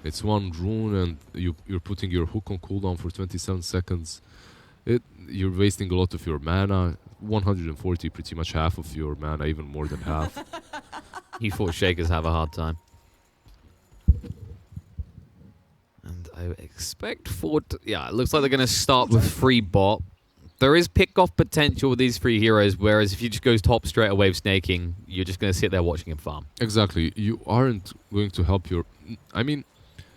It's one rune and you're putting your hook on cooldown for 27 seconds. You're wasting a lot of your mana. 140, pretty much half of your mana, even more than half. You thought Shakers have a hard time. And I expect Ford... Yeah, it looks like they're going to start with 3 bot. There is pick-off potential with these 3 heroes, whereas if you just go top straight away with snaking, you're just going to sit there watching him farm. Exactly. You aren't going to help your... I mean,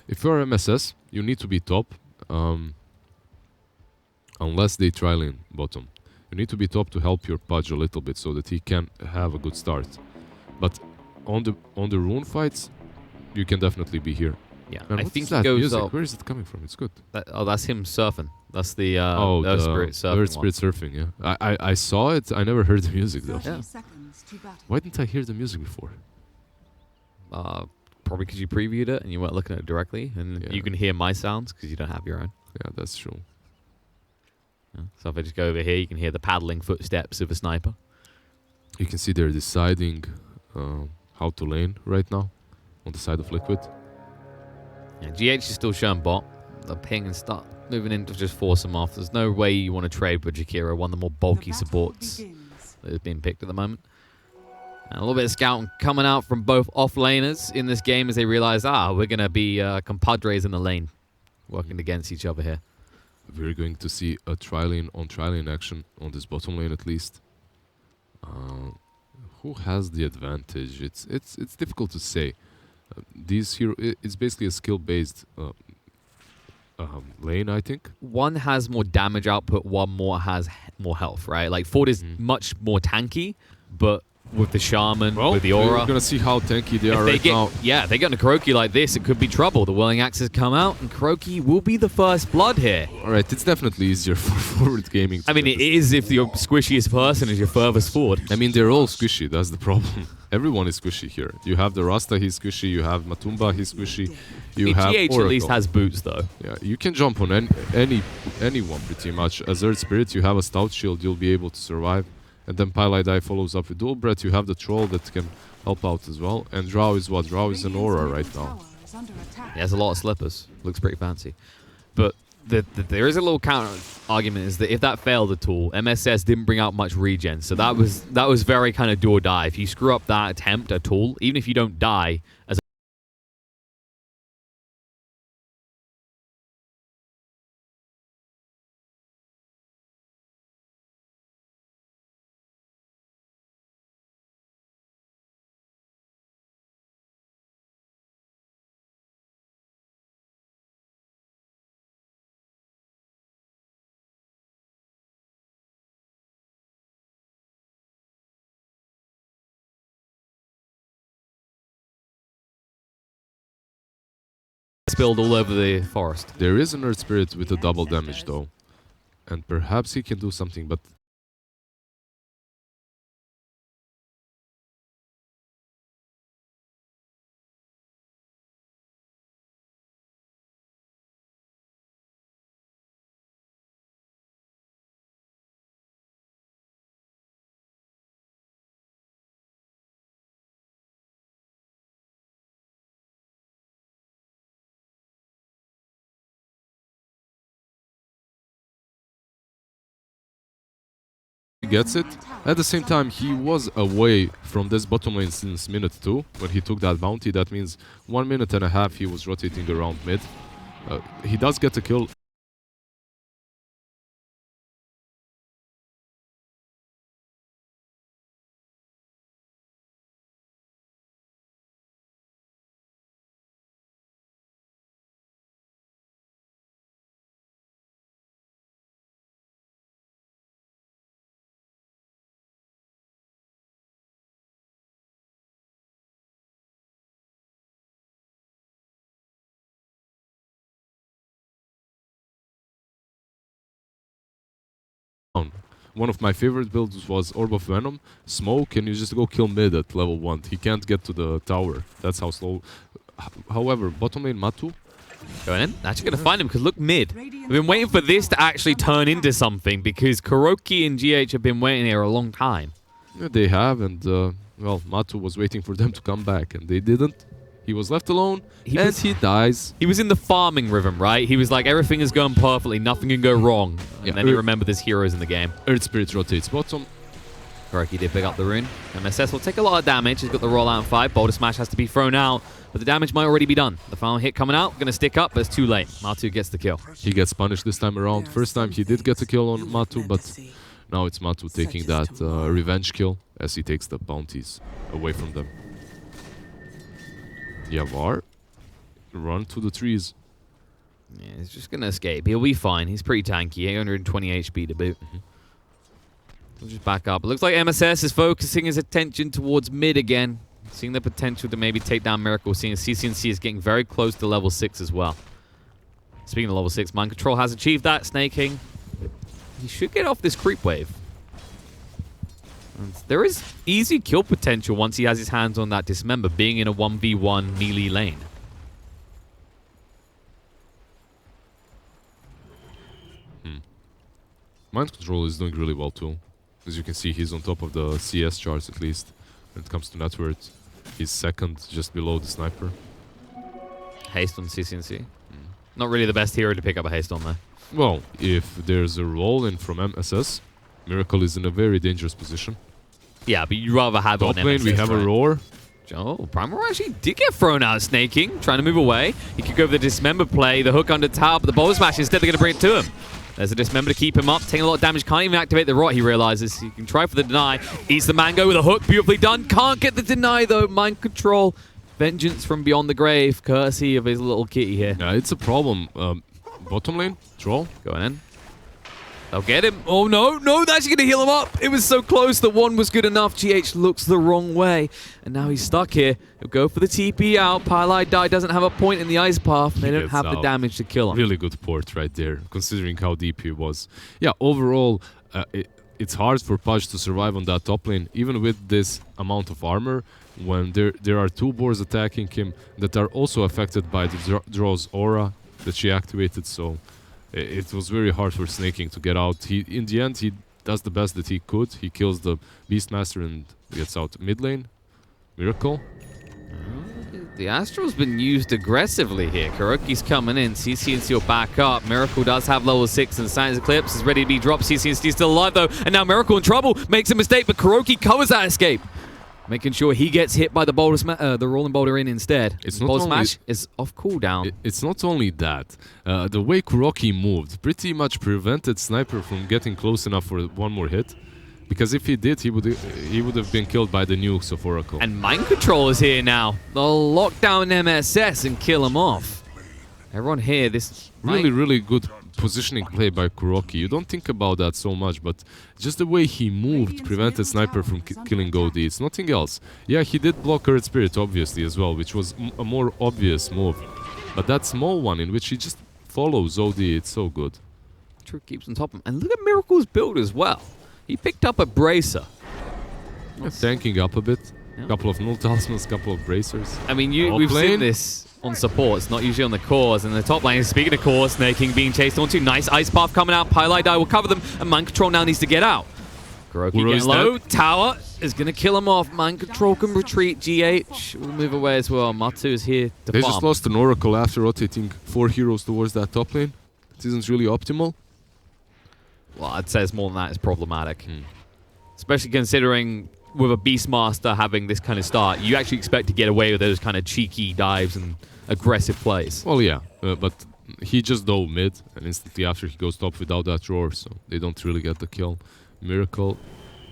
if you're MSS, you need to be top. Unless they try lane bottom. You need to be top to help your Pudge a little bit so that he can have a good start. But on the rune fights, you can definitely be here. Yeah, And I what's think that he goes music? up. Where is it coming from? It's good. Oh, that's him surfing. That's the the Earth Spirit surfing Earth Spirit surfing, yeah. I saw it. I never heard the music though. Yeah. Why didn't I hear the music before? one. Probably because you previewed it and you weren't looking at it directly, and Yeah. you can hear my sounds because you don't have your own. Yeah, that's true. Yeah. So if I just go over here, you can hear the paddling footsteps of a sniper. You can see they're deciding how to lane right now on the side of Liquid. Yeah, GH is still showing bot. The ping and start moving in to just force him off. There's no way you want to trade with Jakiro, one of the more bulky supports that is being picked at the moment. And a little bit of scouting coming out from both off-laners in this game as they realize, we're going to be compadres in the lane working against each other here. We're going to see a tri-lane on tri-lane action on this bottom lane at least. Who has the advantage? It's difficult to say. It's basically a skill-based lane, I think. One has more damage output, one more has more health, right? Like Ford is much more tanky, but with the Shaman, with the Aura. We're going to see how tanky they are If right they now. Yeah, they get into Kuroki like this, it could be trouble. The Whirling Axes come out, and Kuroki will be the first blood here. Alright, it's definitely easier for forward gaming. I mean, it is if your squishiest person is your furthest forward. I mean, they're all squishy, that's the problem. Everyone is squishy here. You have the Rasta, he's squishy. You have Matumba, he's squishy. You have GH Oracle. at least has boots, though. Yeah, you can jump on anyone pretty much. As Earth Spirit, you have a Stout Shield, you'll be able to survive. And then Pylai follows up with Dual Breath. You have the Troll that can help out as well. And Drow is what? Drow is an Aura right now. He has a lot of slippers. Looks pretty fancy. But there is a little counter argument is that if that failed at all, MSS didn't bring out much regen. So that was very kind of do or die. If you screw up that attempt at all, even if you don't die, as spilled all over the forest. There is an Earth Spirit with a double damage though. And perhaps he can do something, but... gets it. At the same time, he was away from this bottom lane since minute 2 when he took that bounty. That means 1 minute and a half he was rotating around mid. He does get a kill. One of my favorite builds was Orb of Venom, smoke, and you just go kill mid at level 1. He can't get to the tower. That's how slow. However, bottom lane Matu. Going in. Actually going to find him because look mid. I've been waiting for this to actually turn into something because Kuroki and GH have been waiting here a long time. Yeah, they have, and well, Matu was waiting for them to come back, and they didn't. He was left alone, He and was- he dies. He was in the farming rhythm, right? He was like, everything is going perfectly, nothing can go wrong. And Yeah, then he remembered his heroes in the game. Earth Spirit rotates bottom. Kuroki did pick up the rune. MSS will take a lot of damage. He's got the rollout in 5. Boulder Smash has to be thrown out, but the damage might already be done. The final hit coming out, going to stick up, but it's too late. Matu gets the kill. He gets punished this time around. First time he did get a kill on Matu, but now it's Matu taking that revenge kill as he takes the bounties away from them. Yavar, run to the trees. Yeah, he's just going to escape. He'll be fine. He's pretty tanky. 820 HP to boot. We'll just back up. It looks like MSS is focusing his attention towards mid again. Seeing the potential to maybe take down Miracle. Seeing CCNC is getting very close to level 6 as well. Speaking of level 6, Mind Control has achieved that. Snake King. He should get off this creep wave. And there is easy kill potential once he has his hands on that Dismember, being in a 1v1 melee lane. Mind Control is doing really well too. As you can see, he's on top of the CS charts at least. When it comes to net worth, he's second, just below the Sniper. Haste on CCNC. Not really the best hero to pick up a haste on there. Well, if there's a roll in from MSS, Miracle is in a very dangerous position. Yeah, but you'd rather have it on Top lane, MSS, we have a right? roar. Oh, Primal actually did get thrown out. Snake King trying to move away. He could go for the Dismember play, the hook under tower, but the Boulder Smash, instead they're going to bring it to him. There's a Dismember to keep him up, taking a lot of damage, can't even activate the rot, he realizes. He can try for the deny, eats the mango with a hook, beautifully done. Can't get the deny though, Mind Control. Vengeance from beyond the grave, courtesy of his little kitty here. Yeah, it's a problem. Bottom lane, troll. Going in. They'll get him. Oh no, no, that's actually going to heal him up. It was so close that one was good enough. GH looks the wrong way. And now he's stuck here. He'll go for the TP out. Pylai Die doesn't have a point in the ice path. They don't have the damage to kill him. Really good port right there, considering how deep he was. Yeah, overall, it's hard for Pudge to survive on that top lane, even with this amount of armor, when there are two boars attacking him that are also affected by the Draw's aura that she activated, so it was very hard for Snake King to get out. In the end, he does the best that he could. He kills the Beastmaster and gets out mid lane. Miracle. The Astral's been used aggressively here. Kuroki's coming in. CCNC will back up. Miracle does have level 6 and Science Eclipse is ready to be dropped. CCNC still alive though. And now Miracle in trouble. Makes a mistake, but Kuroki covers that escape. Making sure he gets hit by the the rolling boulder in instead. It's not Boulder only Smash is off cooldown. It's not only that. The way Kuroki moved pretty much prevented Sniper from getting close enough for one more hit. Because if he did, he would have been killed by the nukes of Oracle. And Mind Control is here now. They'll lock down MSS and kill him off. Everyone here, this really good positioning play by Kuroki. You don't think about that so much, but just the way he moved prevented Sniper from killing OD. It's nothing else. Yeah, he did block Earth Spirit, obviously, as well, which was a more obvious move. But that small one in which he just follows OD, it's so good. True keeps on top of him. And look at Miracle's build as well. He picked up a Bracer. Yeah, tanking up a bit. Yeah. Couple of null talismans, couple of bracers. I mean, we've seen this on supports, not usually on the cores. And the top lane, speaking of cores, Snake King being chased onto. Nice ice path coming out. Pylai Die will cover them, and Mind Control now needs to get out. Kuroki getting low. Tower is going to kill him off. Mind Control can retreat. GH will move away as well. Matu is here to They farm. just lost an Oracle after rotating 4 heroes towards that top lane. It isn't really optimal. Well, I'd say it's more than that. It's problematic. Especially considering with a Beastmaster having this kind of start, you actually expect to get away with those kind of cheeky dives and aggressive plays. Well, yeah, but he just dove mid, and instantly after he goes top without that roar, so they don't really get the kill. Miracle,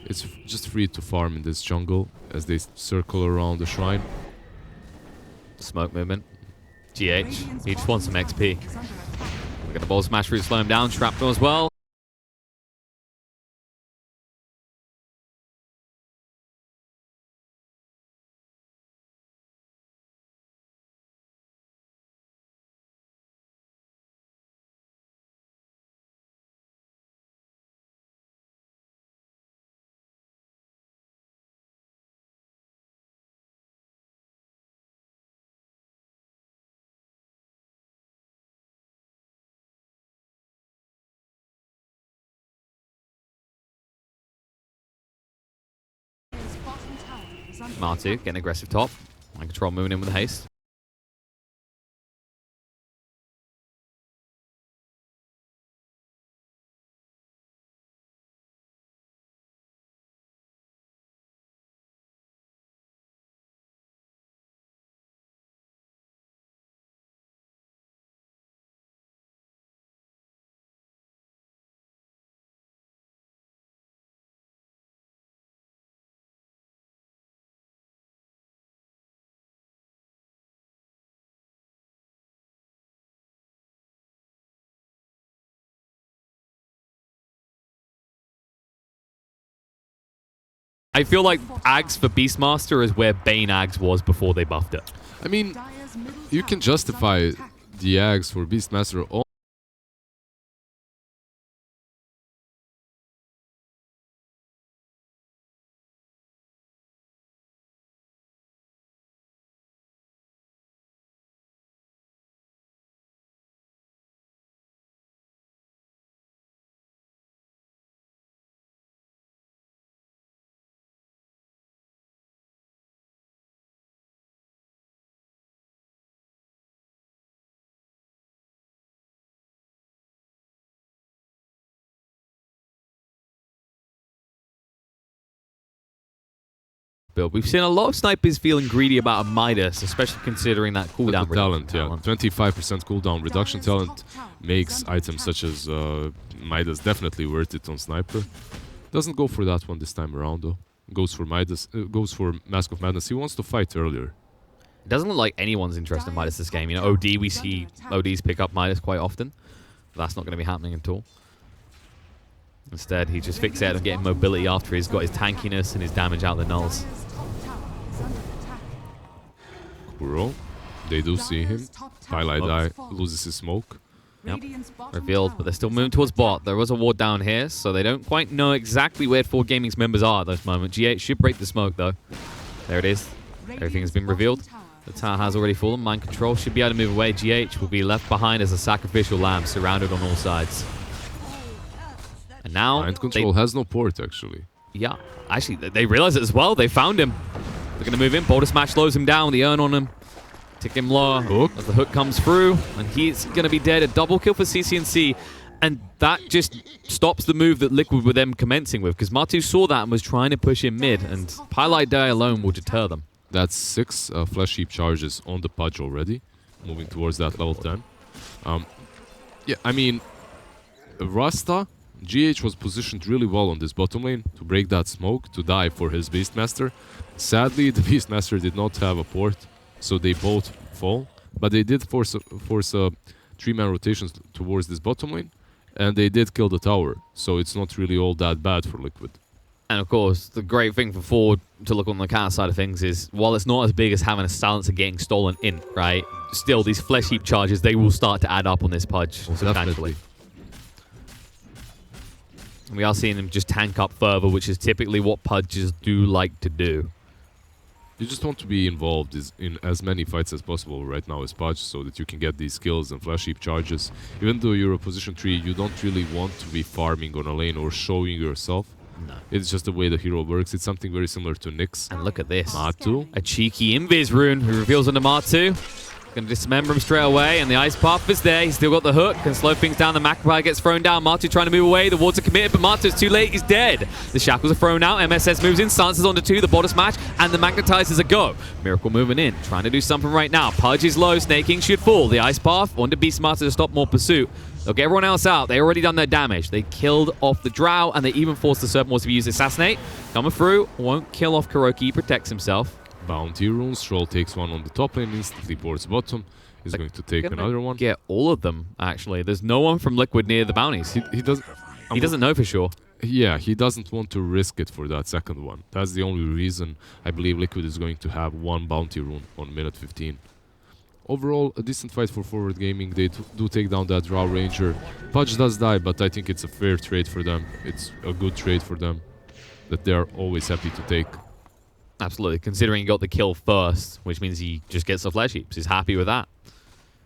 it's just free to farm in this jungle as they circle around the shrine. Smoke movement. GH, he just wants some XP. We got the ball smash route, slow him down. Shrapnel as well. Matu getting aggressive top. Mind Control moving in with the haste. I feel like Ags for Beastmaster is where Bane Ags was before they buffed it. I mean, you can justify the Ags for Beastmaster all. Build. We've seen a lot of snipers feeling greedy about a Midas, especially considering that cooldown talent, yeah. 25% cooldown reduction talent makes items such as Midas definitely worth it on sniper. Doesn't go for that one this time around though. Goes for Midas, goes for Mask of Madness. He wants to fight earlier. It doesn't look like anyone's interested in Midas this game. You know, OD, we see ODs pick up Midas quite often. But that's not going to be happening at all. Instead, he just fixated on getting mobility after he's got his tankiness and his damage out the nulls. Kuro, they do see him. Highlight Eye loses his smoke. Yep. Revealed, but they're still moving towards bot. There was a ward down here, so they don't quite know exactly where 4Gaming's members are at this moment. G8 should break the smoke, though. There it is. Everything has been revealed. The tower has already fallen. Mind control should be able to move away. GH will be left behind as a sacrificial lamb, surrounded on all sides. And now... Mind control has no port, actually. Yeah. Actually, they realize it as well. They found him. They're going to move in. Boulder Smash slows him down. The urn on him. Tick him low hook. As the hook comes through. And he's going to be dead. A double kill for CCNC. And that just stops the move that Liquid were them commencing with. Because Matu saw that and was trying to push him mid. And Pylite Die alone will deter them. That's 6 Flesh Heap charges on the Pudge already. Moving towards that level 10. Yeah, I mean... Rasta... GH was positioned really well on this bottom lane to break that smoke, to die for his Beastmaster. Sadly, the Beastmaster did not have a port, so they both fall. But they did force a 3-man rotation towards this bottom lane, and they did kill the tower, so it's not really all that bad for Liquid. And of course, the great thing for Ford to look on the counter side of things is, while it's not as big as having a silencer getting stolen in, right? Still, these Flesh Heap charges, they will start to add up on this Pudge substantially. We are seeing them just tank up further, which is typically what Pudges do like to do. You just want to be involved in as many fights as possible right now as Pudge, so that you can get these kills and Flash Heap charges. Even though you're a position 3, you don't really want to be farming on a lane or showing yourself. No. It's just the way the hero works. It's something very similar to Nyx. And look at this. Matu. A cheeky Invis rune who reveals onto Matu. Going to dismember him straight away, and the Ice Path is there. He's still got the hook, can slow things down. The Macropie gets thrown down. Matu trying to move away. The wards are committed, but Matu's too late. He's dead. The Shackles are thrown out. MSS moves in, stances onto 2. The Bottom Smash, and the Magnetizers a go. Miracle moving in, trying to do something right now. Pudge is low. Snaking should fall. The Ice Path onto Beastmaster to stop more pursuit. They'll get everyone else out. They already done their damage. They killed off the Drow, and they even forced the Serpent Wars to be used. Assassinate. Coming through. Won't kill off Kuroki. He protects himself. Bounty runes. Troll takes one on the top lane, instantly ports bottom. He's going to take another one. Get all of them, actually. There's no one from Liquid near the bounties. He doesn't... He doesn't know for sure. Yeah, he doesn't want to risk it for that second one. That's the only reason I believe Liquid is going to have one bounty rune on minute 15. Overall, a decent fight for Forward Gaming. They do take down that Drow Ranger. Pudge does die, but I think it's a fair trade for them. It's a good trade for them that they are always happy to take. Absolutely, considering he got the kill first, which means he just gets the Flesh Heaps. He's happy with that.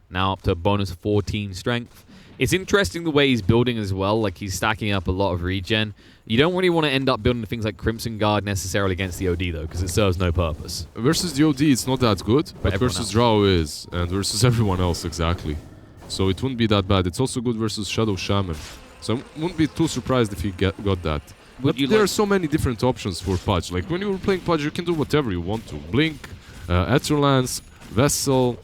Now up to bonus 14 strength. It's interesting the way he's building as well. Like, he's stacking up a lot of regen. You don't really want to end up building things like Crimson Guard necessarily against the OD, though, because it serves no purpose. Versus the OD, it's not that good, but versus Drow is, and versus everyone else, exactly. So it wouldn't be that bad. It's also good versus Shadow Shaman. So I wouldn't be too surprised if he got that. But there are so many different options for Pudge. Like, when you were playing Pudge, you can do whatever you want to. Blink, Etherlance, Vessel...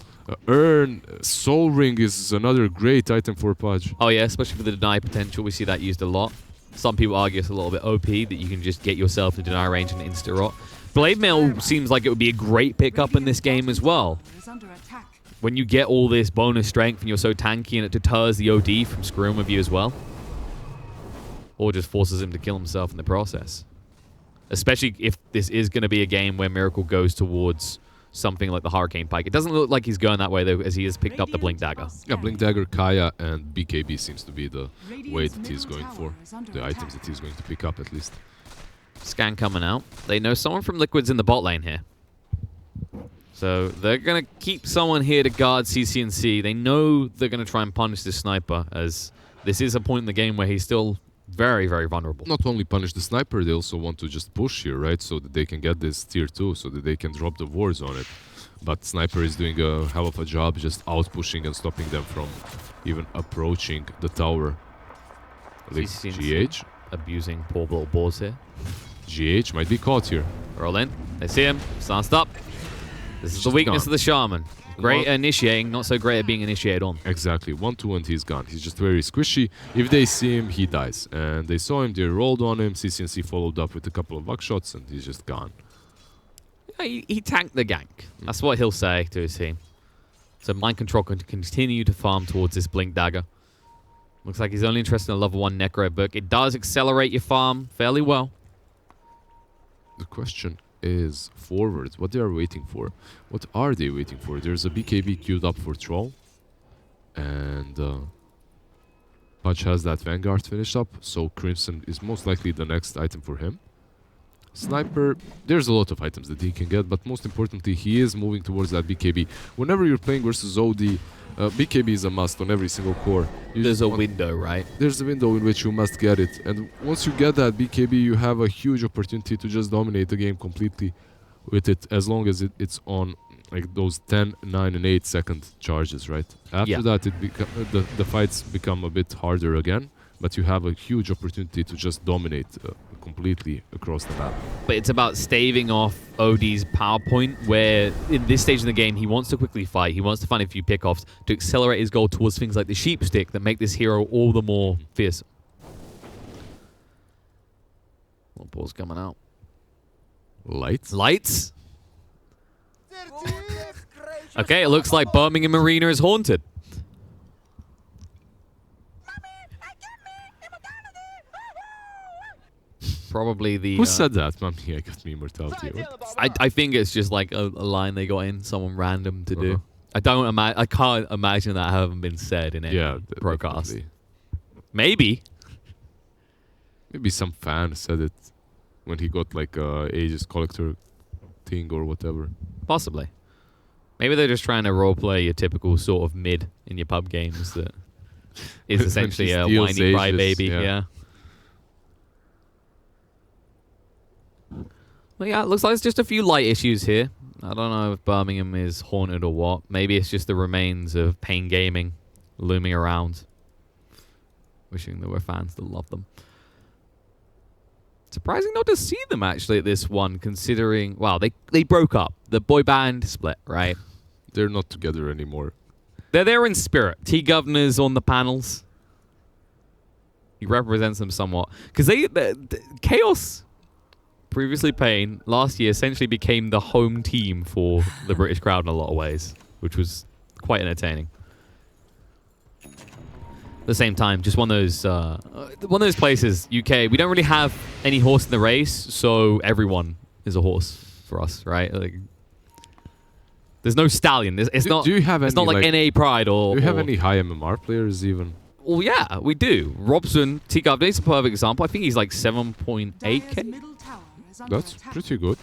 Urn, Soul Ring is another great item for Pudge. Oh yeah, especially for the deny potential. We see that used a lot. Some people argue it's a little bit OP that you can just get yourself to deny range and insta-rot. Blade Mail seems like it would be a great pickup in this game as well. When you get all this bonus strength and you're so tanky, and it deters the OD from screwing with you as well. Or just forces him to kill himself in the process. especially if this is going to be a game where Miracle goes towards something like the Hurricane Pike. It doesn't look like he's going that way, though, as he has picked up the Blink Dagger. Yeah, Blink Dagger, Kaya, and BKB seems to be the way that he's going for. The items that he's going to pick up, at least. Scan coming out. They know someone from Liquid's in the bot lane here. So they're going to keep someone here to guard CCNC. They know they're going to try and punish this sniper, as this is a point in the game where he's still very, very vulnerable. Not only punish the sniper, they also want to just push here, right? So that they can get this tier 2, so that they can drop the wards on it. But Sniper is doing a hell of a job just out-pushing and stopping them from even approaching the tower. At least GH. Abusing poor little balls here. GH might be caught here. Roll in. They see him. Stance up. This is the weakness of the Shaman. Great at initiating, not so great at being initiated on. Exactly. 1-2 and he's gone. He's just very squishy. If they see him, he dies. And they saw him, they rolled on him. CCNC followed up with a couple of buck shots and he's just gone. Yeah, he tanked the gank. That's what he'll say to his team. So Mind Control can continue to farm towards this Blink Dagger. Looks like he's only interested in a level 1 Necro book. It does accelerate your farm fairly well. The question is forwards. What they are waiting for? What are they waiting for? There's a BKB queued up for Troll. And Pudge has that Vanguard finished up. So Crimson is most likely the next item for him. Sniper, there's a lot of items that he can get, but most importantly, he is moving towards that BKB. Whenever you're playing versus OD, BKB is a must on every single core. There's a window, right? There's a window in which you must get it. And once you get that BKB, you have a huge opportunity to just dominate the game completely with it, as long as it's on like those 10, 9, and 8 second charges, right? After that, the fights become a bit harder again, but you have a huge opportunity to just dominate completely across the map. But it's about staving off OD's PowerPoint, where in this stage of the game, he wants to quickly fight. He wants to find a few pickoffs to accelerate his goal towards things like the sheep stick that make this hero all the more fearsome. What ball's coming out? Lights? Lights? Okay, it looks like Birmingham Arena is haunted. Probably the... Who said that? Mommy, I got me immortality. I think it's just like a line they got in, someone random to do. I can't imagine that having been said in any broadcast. Definitely. Maybe. Maybe some fan said it when he got like Aegis Collector thing or whatever. Possibly. Maybe they're just trying to roleplay your typical sort of mid in your pub games that is essentially a whiny crybaby. Yeah. Well, yeah, it looks like it's just a few light issues here. I don't know if Birmingham is haunted or what. Maybe it's just the remains of Pain Gaming looming around. Wishing there were fans that love them. Surprising not to see them actually at this one, considering... Wow, they broke up. The boy band split, right? They're not together anymore. They're there in spirit. T-Governor's on the panels. He represents them somewhat. Because Chaos... Previously Pain, last year essentially became the home team for the British crowd in a lot of ways, which was quite entertaining. At the same time, just one of those places, UK, we don't really have any horse in the race, so everyone is a horse for us, right? Like, there's no stallion. It's not like NA Pride or... Do you have any high MMR players even? Well, yeah, we do. Robson, T-Governor is a perfect example. I think he's like 7.8k. That's pretty good.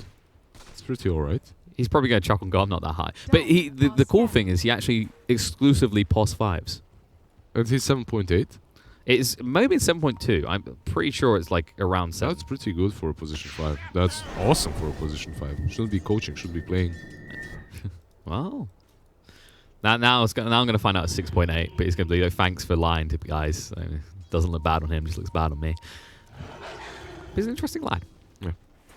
It's pretty alright. He's probably going to chuck on go. I'm not that high. But the cool thing is he actually exclusively POS 5s. And he's 7.8? It's maybe it's 7.2. I'm pretty sure it's like around 7. That's pretty good for a position 5. That's awesome for a position 5. Shouldn't be coaching, should be playing. Well. Now I'm going to find out it's 6.8, but he's going to be like, thanks for lying to guys. I mean, doesn't look bad on him, just looks bad on me. But he's an interesting lad.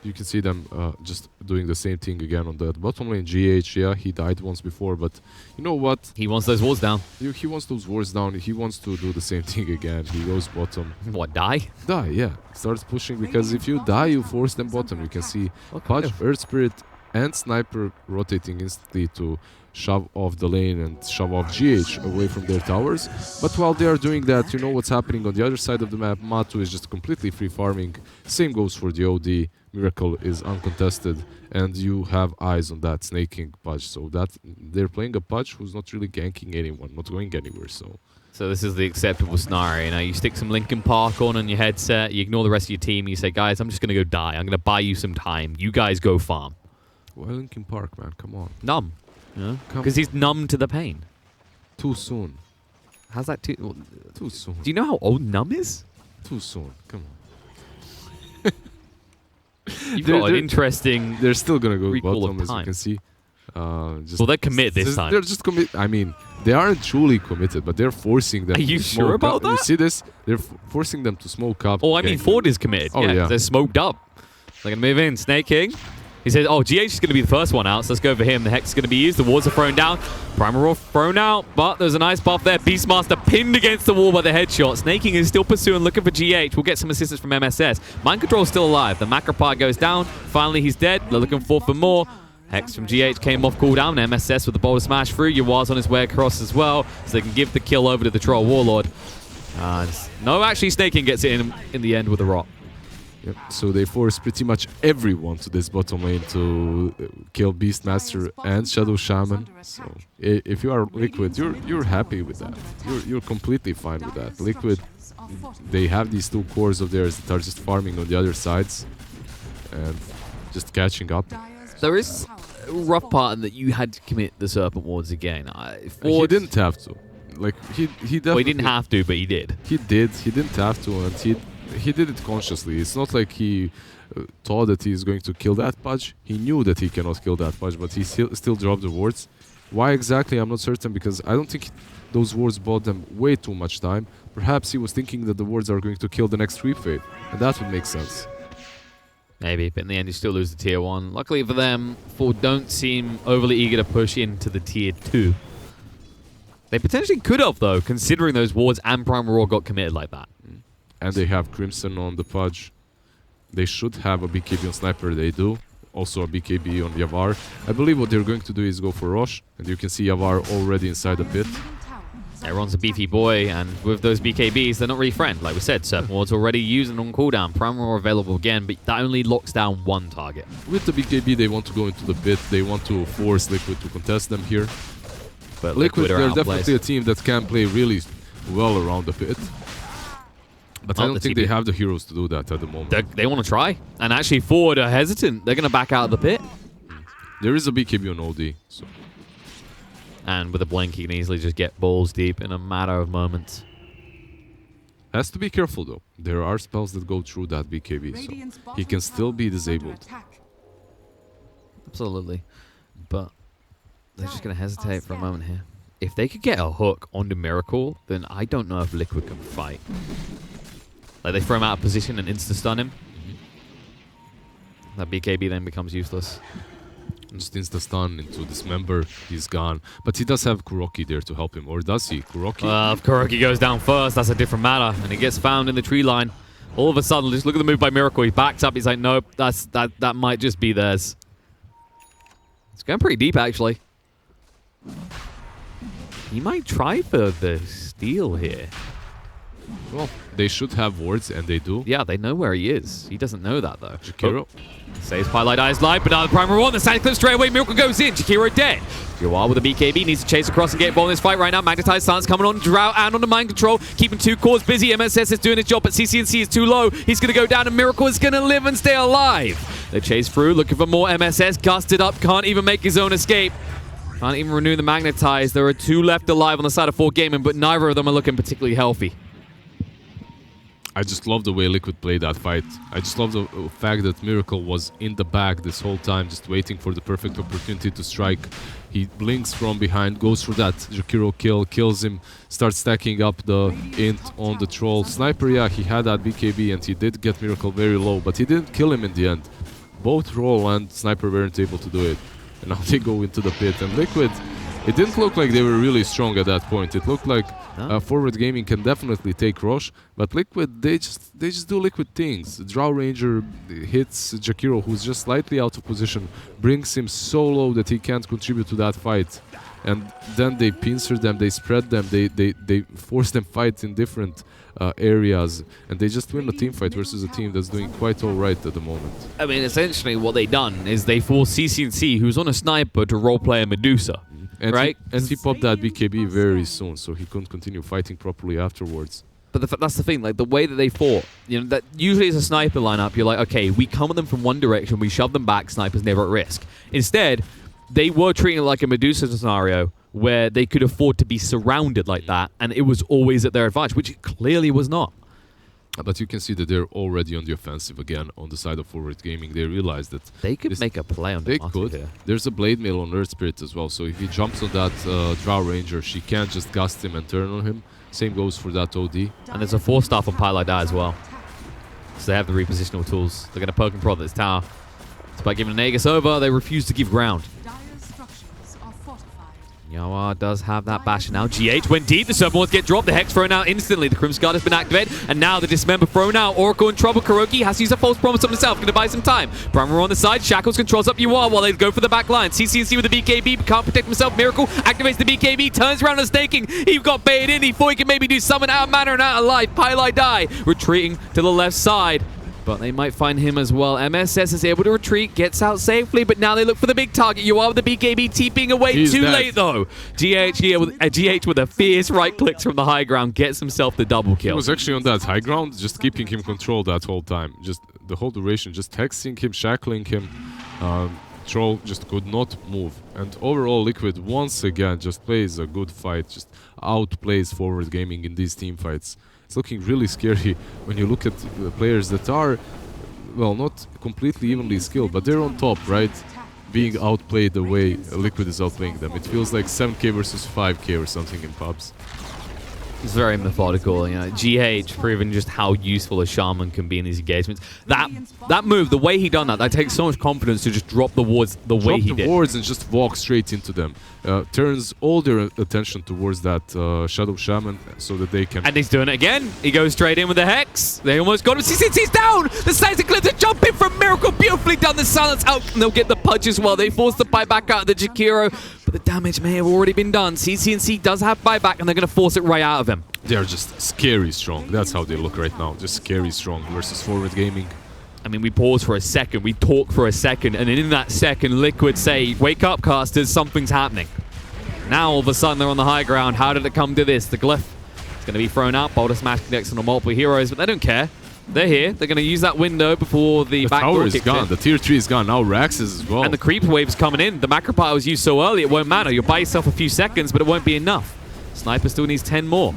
You can see them just doing the same thing again on the bottom lane. GH, yeah, he died once before, but you know what? He wants those wards down. He wants those wards down. He wants to do the same thing again. He goes bottom. What, die? Die, yeah. Starts pushing, because if you die, you force them bottom. You can see Pudge, Earth Spirit, and Sniper rotating instantly to shove off the lane and shove off GH away from their towers. But while they are doing that, you know what's happening on the other side of the map. Matu is just completely free farming. Same goes for the OD. Miracle is uncontested, and you have eyes on that snaking Pudge. So that they're playing a Pudge who's not really ganking anyone, not going anywhere. So this is the acceptable scenario. You know, you stick some Linkin Park on your headset, you ignore the rest of your team, you say, guys, I'm just going to go die. I'm going to buy you some time. You guys go farm. Why Linkin Park, man? Come on. Numb. Because he's numb to the pain. Too soon. How's that too? Too soon. Do you know how old Numb is? Too soon. Come on. You've got an interesting. They're still gonna go recall bottom, of as you time. can see. Well, they're committed this time. They're just commit. I mean, they aren't truly committed, but they're forcing them. Are you to sure smoke about up. that? You see this? They're forcing them to smoke up. Oh, I mean, Ford is committed. Oh, yeah. They're smoked up. They're gonna move in. Snake King. He says, oh, GH is going to be the first one out, so let's go for him. The Hex is going to be used. The wards are thrown down. Primal thrown out, but there's a nice buff there. Beastmaster pinned against the wall by the headshot. Snaking is still pursuing, looking for GH. We'll get some assistance from MSS. Mind Control's still alive. The Macropod goes down. Finally, he's dead. They're looking for more. Hex from GH came off cooldown. MSS with the boulder smash through. Yawar's on his way across as well, so they can give the kill over to the Troll Warlord. No, actually, Snaking gets it in the end with a rock. Yep. So they force pretty much everyone to this bottom lane to kill Beastmaster and Shadow Shaman. So if you are Liquid, you're happy with that. You're completely fine with that. Liquid, they have these two cores of theirs that are just farming on the other sides and just catching up. There is a rough part in that you had to commit the Serpent Wards again. He didn't have to. Like he definitely. Well, he didn't have to, but he did. He did. He didn't have to, and he did it consciously. It's not like he thought that he's going to kill that Pudge. He knew that he cannot kill that Pudge, but he still dropped the wards. Why exactly, I'm not certain, because I don't think those wards bought them way too much time. Perhaps he was thinking that the wards are going to kill the next creep wave, and that would make sense. Maybe, but in the end you still lose the tier 1. Luckily for them, Ford don't seem overly eager to push into the tier 2. They potentially could have, though, considering those wards and Primal Roar got committed like that. And they have Crimson on the Pudge. They should have a BKB on Sniper. They do. Also a BKB on Yavar. I believe what they're going to do is go for Rosh. And you can see Yavar already inside the pit. Everyone's a beefy boy, and with those BKBs, they're not really friend. Like we said, Serpent Ward's already used and on cooldown. Primal Roar available again, but that only locks down one target. With the BKB, they want to go into the pit. They want to force Liquid to contest them here. But Liquid, they're outplaced. definitely a team that can play really well around the pit. But I don't think they have the heroes to do that at the moment. They want to try. And actually, Ford are hesitant. They're going to back out of the pit. There is a BKB on OD. So. And with a blink, he can easily just get balls deep in a matter of moments. Has to be careful, though. There are spells that go through that BKB, so he can still be disabled. Absolutely. But they're just going to hesitate for a moment here. If they could get a hook onto Miracle, then I don't know if Liquid can fight. Like, they throw him out of position and insta-stun him. That BKB then becomes useless. Just insta-stun into Dismember, he's gone. But he does have Kuroki there to help him, or does he? Kuroki? If Kuroki goes down first, that's a different matter. And he gets found in the tree line. All of a sudden, just look at the move by Miracle. He backs up, he's like, nope, that might just be theirs. It's going pretty deep, actually. He might try for the steal here. Well, they should have wards, and they do. Yeah, they know where he is. He doesn't know that, though. Jakiro. Saves Twilight Eyes live, but now the Primal Roar. The Sand Clip straight away. Miracle goes in. Jakiro dead. Joar with a BKB needs to chase across and get ball in this fight right now. Magnetized stance coming on. Drought and on the Mind Control. Keeping two cores busy. MSS is doing his job, but CCNC is too low. He's going to go down, and Miracle is going to live and stay alive. They chase through, looking for more MSS. Gusted up. Can't even make his own escape. Can't even renew the Magnetize. There are two left alive on the side of 4 Gaming, but neither of them are looking particularly healthy. I just love the way Liquid played that fight. I just love the fact that Miracle was in the back this whole time, just waiting for the perfect opportunity to strike. He blinks from behind, goes for that Jakiro kill, kills him, starts stacking up the int on the troll. Sniper, yeah, he had that BKB and he did get Miracle very low, but he didn't kill him in the end. Both Troll and Sniper weren't able to do it. And now they go into the pit. And Liquid, It didn't look like they were really strong at that point. It looked like No. Forward Gaming can definitely take Roche, but Liquid, they just do Liquid things. Drow Ranger hits Jakiro, who's just slightly out of position, brings him so low that he can't contribute to that fight. And then they pincer them, they spread them, they force them fight in different areas, and they just win a team fight versus a team that's doing quite all right at the moment. I mean, essentially what they done is they forced CCNC, who's on a sniper, to roleplay a Medusa. And Right? he popped that BKB very soon, so he couldn't continue fighting properly afterwards. But that's the thing, like the way that they fought, you know, that usually as a sniper lineup, you're like, okay, we come at them from one direction, we shove them back, sniper's never at risk. Instead, they were treating it like a Medusa scenario where they could afford to be surrounded like that, and it was always at their advantage, which it clearly was not. But you can see that they're already on the offensive again on the side of Forward Gaming. They realize that They could make a play on the they market could. here. There's a Blade Mail on Earth Spirit as well, so if he jumps on that Drow Ranger, she can't just gust him and turn on him. Same goes for that OD. And there's a 4-star from Pylai Die as well. So they have the repositional tools. They're going to poke and prod this tower. Despite giving Nagus over, they refuse to give ground. Yawa does have that basher now. GH went deep. The Serpent get dropped. The Hex thrown out instantly. The Crimson Guard has been activated. And now the Dismember thrown out. Oracle in trouble. Kuroki has to use a false promise on himself. Going to buy some time. Primer on the side. Shackles controls up Yuwa while they go for the back line. CCNC with the BKB. Can't protect himself. Miracle activates the BKB. Turns around and staking. He got baited in. He thought he could maybe do something out of mana and out of life. Pylai Die retreating to the left side. But they might find him as well. MSS is able to retreat, gets out safely, but now they look for the big target. You are with the BKB TPing away. He's Too dead. late, though. GH here with a fierce right clicks from the high ground, gets himself the double He kill. was actually on that high ground, just keeping him controlled that whole time. Just the whole duration, just hexing him, shackling him. Troll just could not move. And overall, Liquid once again just plays a good fight, just outplays Forward Gaming in these team fights. It's looking really scary when you look at the players that are, well, not completely evenly skilled, but they're on top, right? Being outplayed the way Liquid is outplaying them. It feels like 7k versus 5k or something in pubs. It's very methodical. You know, GH proving just how useful a shaman can be in these engagements. That move, the way he done that takes so much confidence to just drop the wards the way he did. Drop the wards and just walk straight into them. Turns all their attention towards that Shadow Shaman so that they can... And he's doing it again. He goes straight in with the Hex. They almost got him. CCNC's down! The Sides and Clips are jumping from Miracle. Beautifully done. The silence out. And they'll get the punch as well. They force the buyback out of the Jakiro. But the damage may have already been done. CCNC does have buyback, and they're going to force it right out of him. They're just scary strong. That's how they look right now. Just scary strong versus Forward Gaming. I mean, we pause for a second, we talk for a second, and in that second, Liquid say, wake up, casters, something's happening. Now, all of a sudden, they're on the high ground. How did it come to this? The Glyph is going to be thrown out. Boulder Smash connects on the multiple heroes, but they don't care. They're here. They're going to use that window before the back tower door is kicks gone. in. The tier 3 is gone. Now Rax is as well. And the creep wave's coming in. The macro pile was used so early, it won't matter. You'll buy yourself a few seconds, but it won't be enough. Sniper still needs 10 more.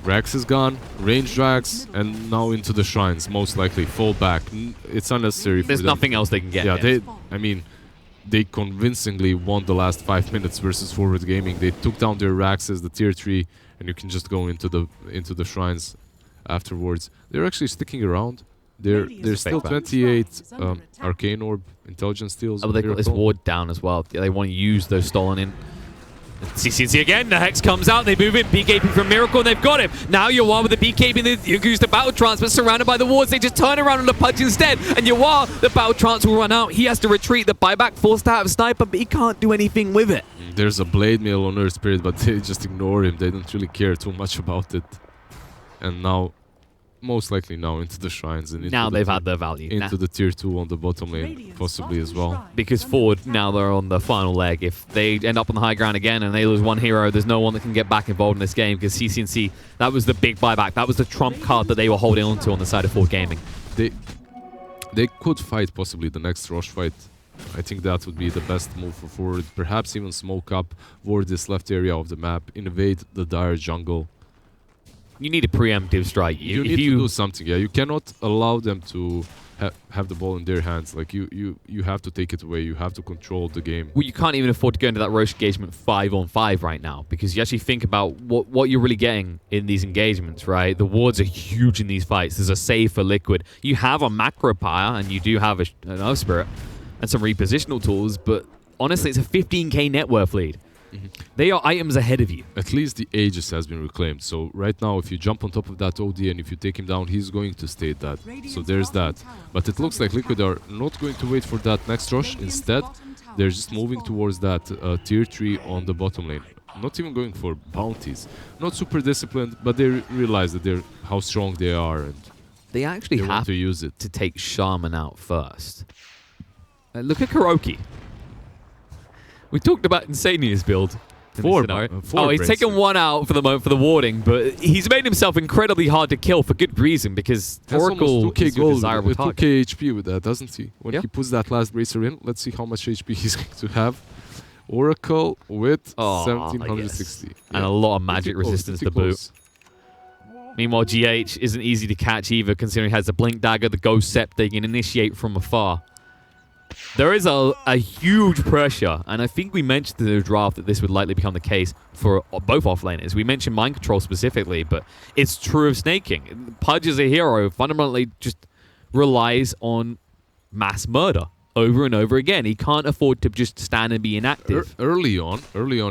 Rax is gone, range drags, and now into the shrines, most likely. Fall back. It's unnecessary for There's them. nothing else they can get. Yeah, here. they convincingly won the last 5 minutes versus Forward Gaming. They took down their Raxes, the tier 3, and you can just go into the shrines afterwards. They're actually sticking around. They're still 28 Arcane Orb Intelligence steals. Oh, they got this ward down as well. They want to use those stolen in. CCNC again, the Hex comes out, they move in, BKB from Miracle, and they've got him. Now Yawar with the BKB, you use the Battle Trance, but surrounded by the wards, they just turn around on the punch instead, and Yawar, the Battle Trance will run out. He has to retreat, the buyback forced out of Sniper, but he can't do anything with it. There's a Blade Mail on Earth Spirit, but they just ignore him. They don't really care too much about it. And now, most likely now, into the shrines. And Now they've had their value. Into the tier 2 on the bottom lane, possibly as well. Because forward, now they're on the final leg. If they end up on the high ground again and they lose one hero, there's no one that can get back involved in this game, because CCNC, that was the big buyback. That was the trump card that they were holding onto on the side of Forward Gaming. They could fight possibly the next Roche fight. I think that would be the best move for Forward. Perhaps even smoke up, ward this left area of the map, invade the dire jungle. You need a preemptive strike. You need to do something. Yeah, you cannot allow them to have the ball in their hands. Like you have to take it away. You have to control the game. Well, you can't even afford to go into that Roche engagement 5-on-5 right now, because you actually think about what you're really getting in these engagements, right? The wards are huge in these fights. There's a save for Liquid. You have a macro pyre, and you do have an Earth Spirit and some repositional tools, but honestly, it's a 15k net worth lead. They are items ahead of you. At least the Aegis has been reclaimed. So right now, if you jump on top of that OD and if you take him down, he's going to stay dead. So there's that. But it looks like Liquid are not going to wait for that next rush. Instead, they're just moving towards that tier 3 on the bottom lane. Not even going for bounties. Not super disciplined, but they realize that how strong they are and They actually they have want to use it. to take Shaman out first. Look at Kuroki. We talked about Insania's build. Four He's taken one out for the moment for the warding, but he's made himself incredibly hard to kill for good reason because Oracle is a desirable target. 2k HP with that, doesn't he? When Yeah. he puts that last bracer in, let's see how much HP he's going to have. Oracle with 1760. Yes. And a lot of magic resistance to boot. Meanwhile, GH isn't easy to catch either, considering he has the Blink Dagger, the Ghost Scepter, he can initiate from afar. There is a huge pressure, and I think we mentioned in the draft that this would likely become the case for both offlaners. We mentioned Mind Control specifically, but it's true of snaking. Pudge is a hero, fundamentally just relies on mass murder over and over again. He can't afford to just stand and be inactive. Early on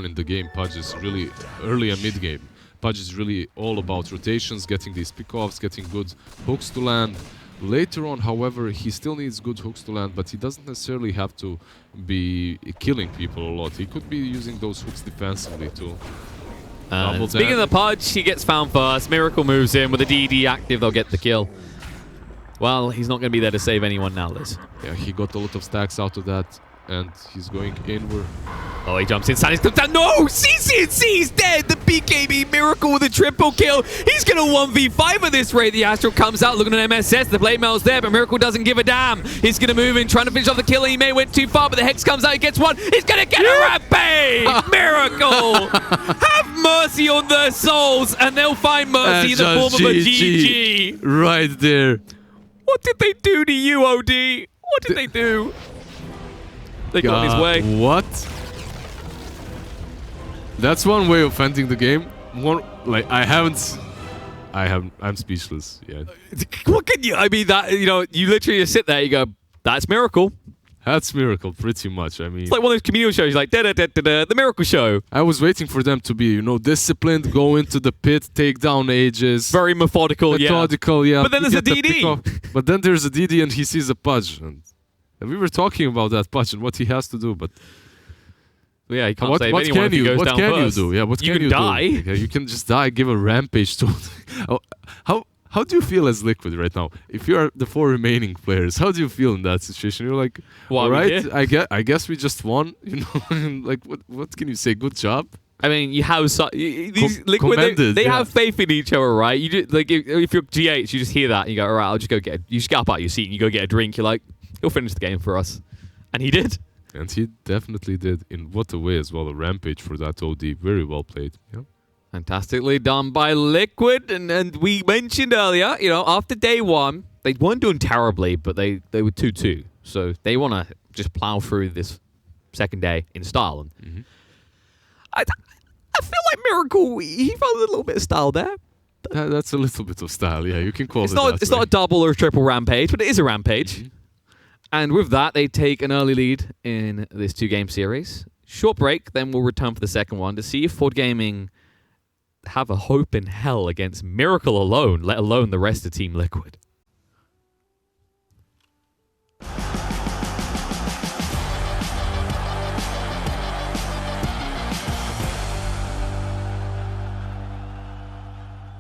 in the game, Pudge is really, early and mid-game, Pudge is really all about rotations, getting these pick-offs, getting good hooks to land. Later on, however, he still needs good hooks to land, but he doesn't necessarily have to be killing people a lot. He could be using those hooks defensively too. Speaking of the Pudge, he gets found first. Miracle moves in with a DD active, they'll get the kill. Well, he's not going to be there to save anyone now, Liz. Yeah, he got a lot of stacks out of that, and he's going inward. Oh, he jumps in. Sanis comes down. No! CC's dead! The BKB Miracle with a triple kill. He's going to 1v5 with this rate. The Astral comes out looking at MSS. The blade mail's there, but Miracle doesn't give a damn. He's going to move in, trying to finish off the kill. He may went too far, but the Hex comes out. He gets one. He's going to get a rampage! Miracle! Have mercy on their souls, and they'll find mercy in the form of a GG. Right there. What did they do to you, OD? What did they do? They got his way. What? That's one way of ending the game. I'm speechless. Yeah. What can you? I mean, that you literally just sit there. You go, "That's Miracle." That's Miracle, pretty much. I mean, it's like one of those communal shows, like the Miracle Show. I was waiting for them to be, disciplined, go into the pit, take down Aegis. Very methodical, yeah. But then there's a DD. But then there's a DD, and he sees a Pudge. And we were talking about that Pudge and what he has to do, but yeah, he can't save anyone if he goes down first. What can you do? Yeah, what can you do? Die. Yeah, you can just die, give a rampage to. How do you feel as Liquid right now? If you are the 4 remaining players, how do you feel in that situation? You're like, all right, I guess we just won. Like what can you say? Good job. I mean, you have these Liquid. They have faith in each other, right? You just, like if you're GH, you just hear that and you go, all right, I'll just go get. You just get up out of your seat and you go get a drink. You're like, he'll finish the game for us, and he did. And he definitely did. In what a way as well. A rampage for that OD. Very well played. Yeah. Fantastically done by Liquid, and we mentioned earlier, after day one, they weren't doing terribly, but they were 2-2. So they want to just plow through this second day in style. And I feel like Miracle, he found a little bit of style there. That's a little bit of style, yeah. You can call it It's not a double or a triple rampage, but it is a rampage. And with that, they take an early lead in this 2-game series. Short break, then we'll return for the second one to see if Ford Gaming have a hope in hell against Miracle alone, let alone the rest of Team Liquid.